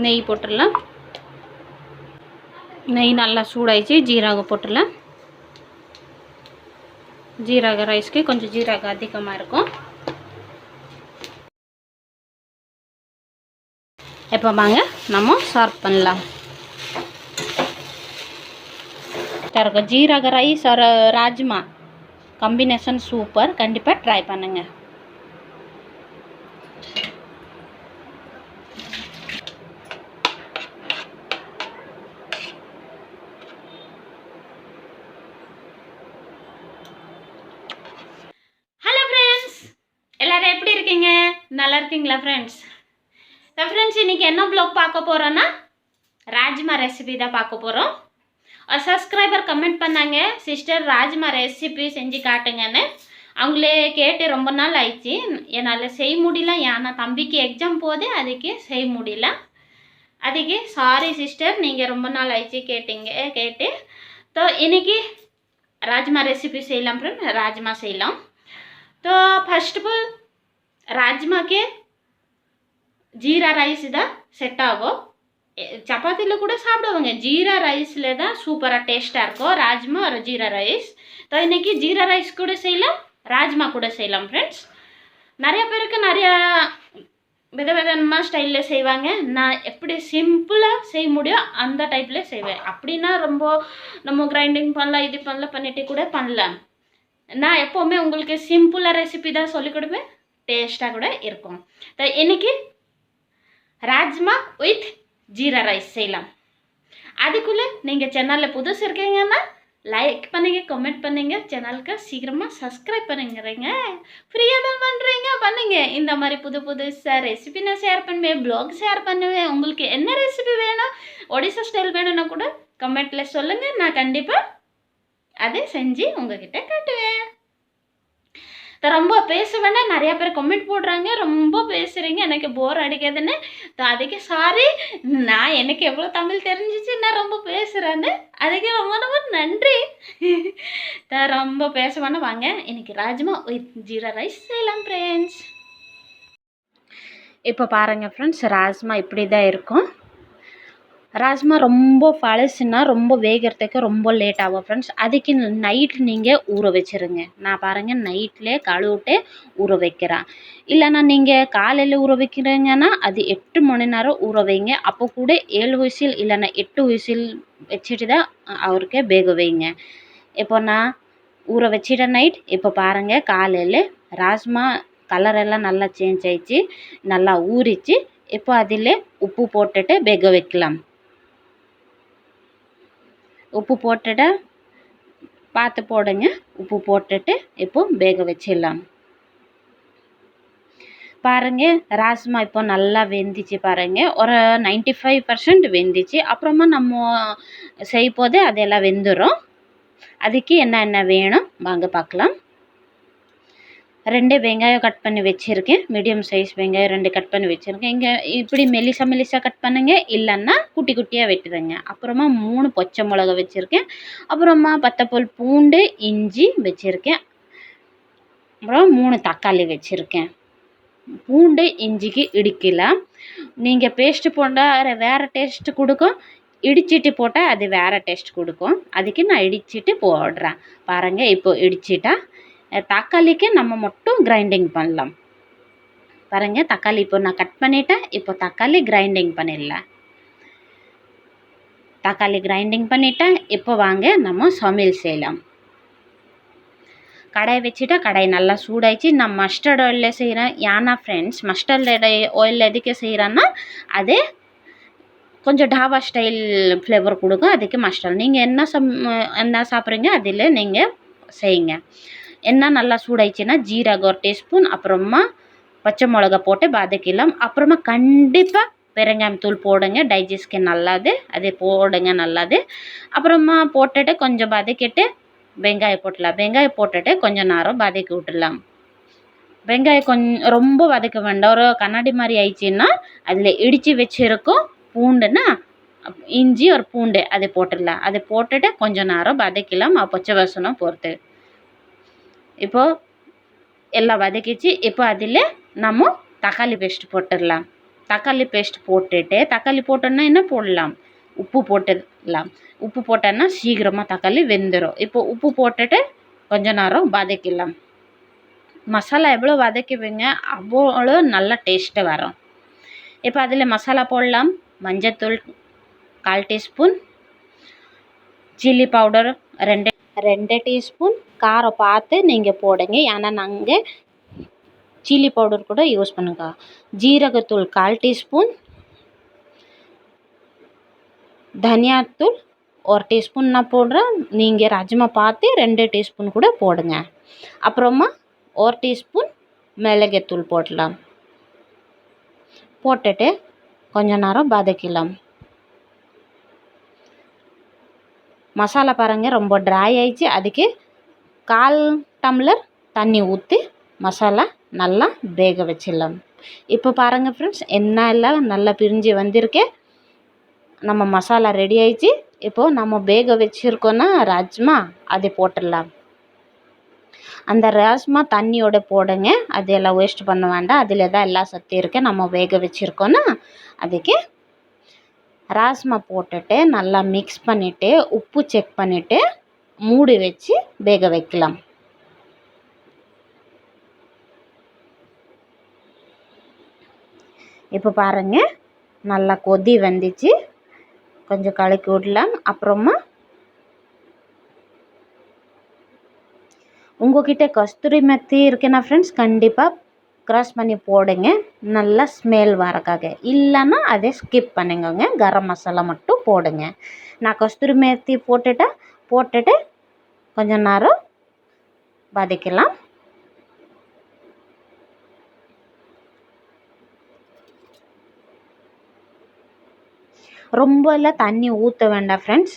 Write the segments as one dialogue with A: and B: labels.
A: நெய் போட்டுடலாம். நெய் நல்லா சூடாயிடுச்சு. ஜீரகம் போட்டுடலாம். ஜீரக ரைஸ்க்கு கொஞ்சம் ஜீரகம் அதிகமாக இருக்கும். இப்போ வாங்க நம்ம சர்வ் பண்ணலாம். தரக்கு ஜீரக ரைஸ் और ராஜ்மா காம்பினேஷன் சூப்பர். கண்டிப்பாக ட்ரை பண்ணுங்க. ஹலோ ஃப்ரெண்ட்ஸ், எல்லாரும் எப்படி இருக்கீங்க? நல்லா இருக்கீங்களா ஃப்ரெண்ட்ஸ்? இன்றைக்கி என்ன ப்ளாக் பார்க்க போகிறோன்னா ராஜ்மா ரெசிபி தான் பார்க்க போகிறோம். சப்ஸ்கிரைபர் கமெண்ட் பண்ணாங்க, சிஸ்டர் ராஜ்மா ரெசிபி செஞ்சு காட்டுங்கன்னு. அவங்களே கேட்டு ரொம்ப நாள் ஆயிடுச்சு. என்னால் செய்ய முடியல, ஏன்னா தம்பிக்கு எக்ஸாம் போகுது, அதுக்கு செய்ய முடியல. அதுக்கு சாரி சிஸ்டர், நீங்கள் ரொம்ப நாள் ஆயிடுச்சு கேட்டு तो இன்னைக்கு ராஜ்மா ரெசிபி செய்யலாம் ஃப்ரெண்ட். ராஜ்மா செய்யலாம். तो फर्स्ट ऑफ ऑल राजमा के जीरा राइस தான் செட் ஆகும். சப்பாத்தியில் கூட சாப்பிடுவாங்க. ஜீரா ரைஸில் தான் சூப்பராக டேஸ்ட்டாக இருக்கும் ராஜ்மா ஒரு ஜீரா ரைஸ். இன்றைக்கி ஜீரா ரைஸ் கூட செய்யலாம், ராஜ்மா கூட செய்யலாம் ஃப்ரெண்ட்ஸ். நிறைய பேருக்கு நிறையா விதவிதமாக ஸ்டைலில் செய்வாங்க. நான் எப்படி சிம்பிளாக செய்ய முடியும் அந்த டைப்பில் செய்வேன். அப்படின்னா ரொம்ப நம்ம கிரைண்டிங் பண்ணலாம், இது பண்ணலாம், பண்ணிட்டு கூட பண்ணலாம். நான் எப்போவுமே உங்களுக்கு சிம்பிளாக ரெசிபி தான் சொல்லிக் கொடுப்பேன், டேஸ்ட்டாக கூட இருக்கும். இன்றைக்கி ராஜ்மா வித் ஜீரா ரைஸ் செய்யலாம். அதுக்குள்ளே நீங்கள் சேனலில் புதுசு இருக்கீங்கன்னா லைக் பண்ணுங்க, கமெண்ட் பண்ணுங்க, சேனலுக்கு சீக்கிரமாக சப்ஸ்கிரைப் பண்ணுங்கிறீங்க. ஃப்ரீயாக தான் பண்ணுங்க. இந்த மாதிரி புதுசாக ரெசிபி நான் ஷேர் பண்ணுவேன், ப்ளாக் ஷேர் பண்ணுவேன். உங்களுக்கு என்ன ரெசிபி வேணும், ஒடிசா ஸ்டைல் வேணும்னா கூட கமெண்ட்டில் சொல்லுங்கள். நான் கண்டிப்பாக அதை செஞ்சு உங்ககிட்ட காட்டுவேன். ரொம்ப பேசுவேன்னா நிறையா பேர் கமெண்ட் போடுறாங்க, ரொம்ப பேசுகிறீங்க, எனக்கு போர் அடிக்காதுன்னு. அதுக்கு சாரி, நான் எனக்கு எவ்வளோ தமிழ் தெரிஞ்சிச்சு, நான் ரொம்ப பேசுகிறேன்னு. அதுக்கு ரொம்ப ரொம்ப நன்றி. ரொம்ப பேசுவேன்னா வாங்க இன்னைக்கு ராஜ்மா வித் ஜீரா ரைஸ் செய்யலாம் ஃப்ரெண்ட்ஸ். இப்போ பாருங்கள் ஃப்ரெண்ட்ஸ், ராஜ்மா இப்படி தான் இருக்கும். ராஜ்மா ரொம்ப பழசுன்னா ரொம்ப வேகிறதுக்கு ரொம்ப லேட் ஆகும் ஃப்ரெண்ட்ஸ். அதுக்கு நைட் நீங்கள் ஊற வச்சுருங்க. நான் பாருங்கள் நைட்லேயே கழுவிட்டு ஊற வைக்கிறேன். இல்லைன்னா நீங்கள் காலையில் ஊற வைக்கிறீங்கன்னா அது 8 மணி நேரம் ஊற வைங்க. அப்போ கூட 7 விசில் இல்லைன்னா 8 விசில் வச்சுட்டு தான் அவருக்கு வேக வைங்க. இப்போ நான் ஊற வச்சிட்டேன் நைட். இப்போ பாருங்கள் காலையில் ராஜ்மா கலரெல்லாம் நல்லா சேஞ்ச் ஆயிடுச்சு, நல்லா ஊறிச்சு. இப்போ அதில் உப்பு போட்டுட்டு வேக வைக்கலாம். உப்பு போட்டுட்டு பார்த்து போடுங்க. உப்பு போட்டுட்டு இப்போ வேக வச்சிடலாம். பாருங்கள் ராஜ்மா இப்போ நல்லா வெந்துச்சு. பாருங்கள் ஒரு 95% வெந்துச்சு. அப்புறமா நம்ம செய்யும்போது அதெல்லாம் வெந்துடும். அதுக்கு என்ன வேணும் வாங்க பார்க்கலாம். 2 வெங்காயம் கட் பண்ணி வச்சுருக்கேன். மீடியம் சைஸ் வெங்காயம் 2 கட் பண்ணி வச்சுருக்கேன். இங்கே இப்படி மெலிசாக கட் பண்ணுங்க, இல்லைன்னா குட்டி குட்டியாக வெட்டுதுங்க. அப்புறமா 3 பச்சை மிளகா வச்சுருக்கேன். அப்புறமா 10 பல் பூண்டு, இஞ்சி வச்சுருக்கேன். அப்புறம் 3 தக்காளி வச்சுருக்கேன். பூண்டு இஞ்சிக்கு இடிக்கலாம். நீங்கள் பேஸ்ட்டு போட்டால் வேறு டேஸ்ட்டு கொடுக்கும், இடிச்சிட்டு போட்டால் அது வேறு டேஸ்ட் கொடுக்கும். அதுக்கு நான் இடிச்சிட்டு போடுறேன். பாருங்கள் இப்போ இடிச்சிட்டா தக்காளிக்கு நம்ம மட்டும் கிரைண்டிங் பண்ணலாம். பாருங்கள் தக்காளி இப்போ நான் கட் பண்ணிட்டேன். இப்போ தக்காளி கிரைண்டிங் பண்ணிடலாம். தக்காளி கிரைண்டிங் பண்ணிட்டேன். இப்போ வாங்க நம்ம சமையல் செய்யலாம். கடாய் வச்சுட்டா கடாய் நல்லா சூடாயிடுச்சு. நான் மஸ்டர்ட் ஆயிலில் செய்கிறேன். ஏன்னா ஃப்ரெண்ட்ஸ் மஸ்டர்ட் ஆயில் எதுக்கு செய்கிறேன்னா அது கொஞ்சம் டாபா ஸ்டைல் ஃப்ளேவர் கொடுக்கும். அதுக்கு மஸ்டர்ட். நீங்கள் என்ன சாப்பிட்றீங்க அதில் நீங்கள் செய்யுங்க. எண்ணெய் நல்லா சூடாயிடுச்சுன்னா ஜீரகம் 1 டீஸ்பூன், அப்புறமா பச்சை மிளகா போட்டு வதக்கலாம். அப்புறமா கண்டிப்பாக பெருங்காயம் தூள் போடுங்க, டைஜஸ்ட்க்கு நல்லது, அது போடுங்க நல்லது. அப்புறமா போட்டுட்டு கொஞ்சம் வதக்கிட்டு வெங்காயம் போட்டுடலாம். வெங்காயம் போட்டுட்டு கொஞ்சம் நேரம் வதக்கி விட்டுடலாம். வெங்காயம் கொஞ்சம் ரொம்ப வதக்க வேண்டாம். ஒரு கண்ணாடி மாதிரி ஆயிடுச்சுன்னா அதில் இடித்து வச்சுருக்கோம் பூண்டுன்னா இஞ்சி ஒரு பூண்டு அதை போட்டுடலாம். அதை போட்டுட்டு கொஞ்சம் நேரம் வதக்கலாம், பச்சை வாசனை பொறுத்து. இப்போது எல்லாம் வதக்கிச்சு. இப்போ அதில் நம்ம தக்காளி பேஸ்ட் போட்டுடலாம். தக்காளி பேஸ்ட் போட்டுட்டு, தக்காளி போட்டோன்னா என்ன போடலாம், உப்பு போட்டுடலாம். உப்பு போட்டோன்னா சீக்கிரமாக தக்காளி வெந்துடும். இப்போ உப்பு போட்டுட்டு கொஞ்ச நேரம் வதக்கிடலாம். மசாலா எவ்வளோ வதக்குவீங்க அவ்வளோ நல்ல டேஸ்ட்டு வரும். இப்போ அதில் மசாலா போடலாம். மஞ்சத்தூள் 1/4 டீஸ்பூன், சில்லி பவுடர் 2 டீஸ்பூன். காரம் பார்த்து நீங்கள் போடுங்க, ஏன்னா நாங்கள் சில்லி பவுடர் கூட யூஸ் பண்ணுங்க. ஜீரகத்தூள் 1/4 டீஸ்பூன், தனியாத்தூள் 1 டீஸ்பூன் நான் போடுறேன். நீங்கள் ராஜ்மா பார்த்து 2 டீஸ்பூன் கூட போடுங்க. அப்புறமா 1 டீஸ்பூன் மிளகுத்தூள் போடலாம். போட்டுட்டு கொஞ்ச நேரம் வதக்கலாம். மசாலா பாருங்கள் ரொம்ப ட்ரை ஆயிடுச்சு. அதுக்கு 1/4 டம்ளர் தண்ணி ஊற்றி மசாலா நல்லா வேக வச்சிடலாம். இப்போ பாருங்கள் ஃப்ரெண்ட்ஸ், எண்ணெய் எல்லாம் நல்லா பிரிஞ்சு வந்திருக்கு. நம்ம மசாலா ரெடி ஆயிடுச்சு. இப்போது நம்ம வேக வச்சுருக்கோன்னா ராஜ்மா அதை போட்டுடலாம். அந்த ராஜ்மா தண்ணியோட போடுங்க, அதெல்லாம் வேஸ்ட் பண்ண வேண்டாம். அதில் தான் எல்லா சத்து இருக்குது. நம்ம வேக வச்சுருக்கோன்னா அதுக்கு ராஜ்மா போட்டுட்டு நல்லா மிக்ஸ் பண்ணிவிட்டு உப்பு செக் பண்ணிவிட்டு மூடி வச்சு வேக வைக்கலாம். இப்போ பாருங்கள் நல்லா கொதி வந்துச்சு. கொஞ்சம் கலக்கி விடலாம். அப்புறமா உங்கள்கிட்ட கஸ்தூரி மெத்தி இருக்குன்னா ஃப்ரெண்ட்ஸ் கண்டிப்பாக க்ரஷ் பண்ணி போடுங்க, நல்லா ஸ்மெல் வரக்காக. இல்லைன்னா அதை ஸ்கிப் பண்ணுங்க, கரம் மசாலா மட்டும் போடுங்க. நான் கஸ்தூரி மெத்தி போட்டுட்டு கொஞ்சம் நேரம் வதக்கலாம். ரொம்ப எல்லாம் தண்ணி ஊற்ற வேண்டாம் ஃப்ரெண்ட்ஸ்.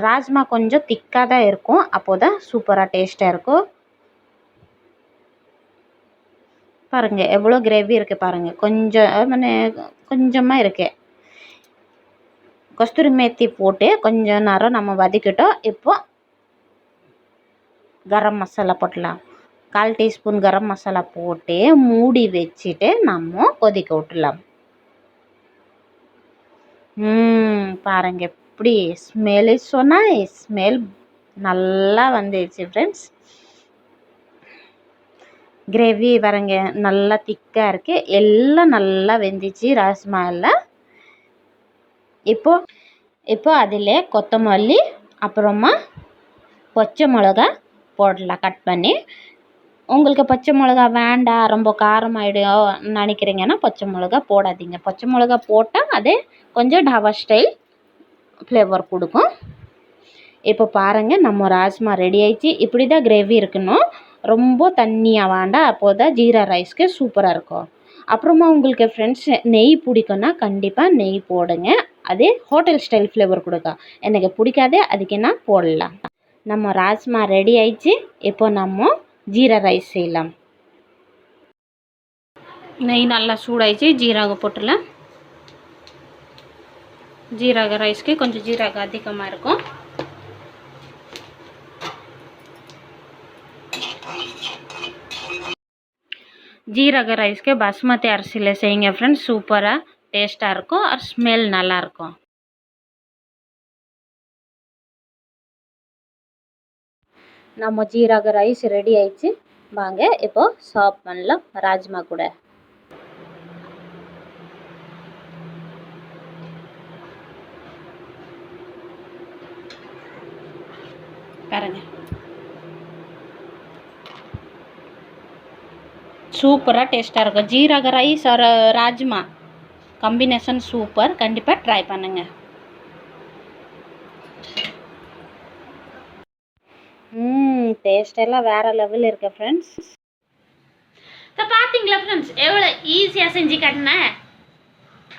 A: ராஜ்மா கொஞ்சம் திக்காக தான் இருக்கும், அப்போ தான் சூப்பராக டேஸ்ட்டாக இருக்கும். பாருங்கள் எவ்வளோ கிரேவி இருக்குது பாருங்கள். கொஞ்சமாக இருக்குது. கஸ்தூரி மேத்தி போட்டு கொஞ்சம் நேரம் நம்ம வதக்கிட்டோம். இப்போ கரம் மசாலா போட்டலாம். 1/4 டீஸ்பூன் கரம் மசாலா போட்டு மூடி வச்சுட்டு நம்ம கொதிக்க விட்டுலாம். பாருங்கள் எப்படி ஸ்மெல் நல்லா வந்துடுச்சு ஃப்ரெண்ட்ஸ். கிரேவி பாருங்க நல்லா திக்காக இருக்குது. எல்லாம் நல்லா வெந்துச்சு ராஜ்மா எல்லாம். இப்போ அதில் கொத்தமல்லி அப்புறமா பச்சை மிளகா போடலாம் கட் பண்ணி. உங்களுக்கு பச்சை மிளகா வேண்டாம், ரொம்ப காரம் ஆகிடும் நினைக்கிறீங்கன்னா பச்சை மிளகா போடாதீங்க. பச்சை மிளகா போட்டால் அதே கொஞ்சம் டாபா ஸ்டைல் ஃப்ளேவர் கொடுக்கும். இப்போ பாருங்கள் நம்ம ராஜ்மா ரெடி ஆயிடுச்சு. இப்படி தான் கிரேவி இருக்கணும், ரொம்ப தண்ணியாக வேண்டாம். அப்போது தான் ஜீரா ரைஸ்க்கு சூப்பராக இருக்கும். அப்புறமா உங்களுக்கு ஃப்ரெண்ட்ஸ் நெய் பிடிக்குன்னா கண்டிப்பாக நெய் போடுங்க, அதே ஹோட்டல் ஸ்டைல் ஃப்ளேவர் கொடுக்கும். எனக்கு பிடிக்காதே, அதுக்கு நான் போடலாம். நம்ம ராஜ்மா ரெடி ஆயிடுச்சு. இப்போ நம்ம ஜீரா ரைஸ் செய்யலாம். நெய் நல்லா சூடாயிடுச்சு, ஜீரகம் போட்டுடலாம். ஜீரக ரைஸ்க்கு கொஞ்சம் ஜீரகம் அதிகமாக இருக்கும். ஜீரக ரைஸ்க்கு பாஸ்மதி அரிசியில் செய்யுங்க ஃப்ரெண்ட்ஸ், சூப்பராக டேஸ்ட்டாக இருக்கும், ஸ்மெல் நல்லாயிருக்கும். நம்ம ஜீரக ரைஸ் ரெடி ஆயிடுச்சு. வாங்க இப்போ சர்வ் பண்ணலாம் ராஜ்மா கூட. பாருங்க சூப்பராக டேஸ்ட்டாக இருக்கும். ஜீரக ரைஸ் ஒரு ராஜ்மா காம்பினேஷன் சூப்பர், கண்டிப்பாக ட்ரை பண்ணுங்கள். டேஸ்ட் எல்லாம் வேறு லெவலில் இருக்கு ஃப்ரெண்ட்ஸ். பார்த்தீங்களா ஃப்ரெண்ட்ஸ் எவ்வளோ ஈஸியாக செஞ்சு காட்டினேன்,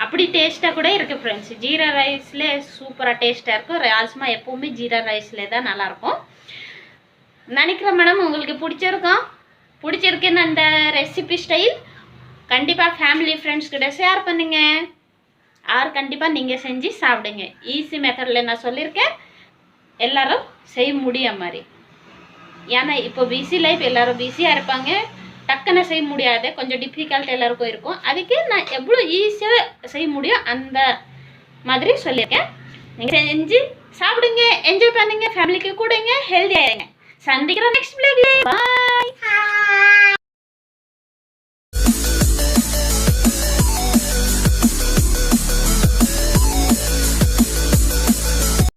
A: அப்படி டேஸ்ட்டாக கூட இருக்குது ஃப்ரெண்ட்ஸ். ஜீரா ரைஸில் சூப்பராக டேஸ்ட்டாக இருக்கும். ராஜ்மா எப்போவுமே ஜீரா ரைஸில் தான் நல்லாயிருக்கும் நினைக்கிறேன். மேடம் உங்களுக்கு பிடிச்சிருக்குன்னு அந்த ரெசிபி ஸ்டைல் கண்டிப்பாக ஃபேமிலி ஃப்ரெண்ட்ஸ் கிட்ட ஷேர் பண்ணுங்கள். கண்டிப்பாக நீங்கள் செஞ்சு சாப்பிடுங்க. ஈஸி மெத்தடில் நான் சொல்லியிருக்கேன், எல்லோரும் செய்ய முடியும் மாதிரி. ஏன்னா இப்போ பிஸி லைஃப், எல்லோரும் பிஸியாக இருப்பாங்க. டக்குன்னு செய்ய முடியாது, கொஞ்சம் டிஃபிகல்ட் எல்லாருக்கும் இருக்கும். அதுக்கு நான் எவ்வளோ ஈஸியாக செய்ய முடியும் அந்த மாதிரி சொல்லியிருக்கேன். நீங்கள் செஞ்சு சாப்பிடுங்க, என்ஜாய் பண்ணுங்க, ஃபேமிலிக்கு கூடங்க, ஹெல்த்தியாக இருங்க. சந்திக்கிறோம் நெக்ஸ்ட் வீடியோவில். பாய்.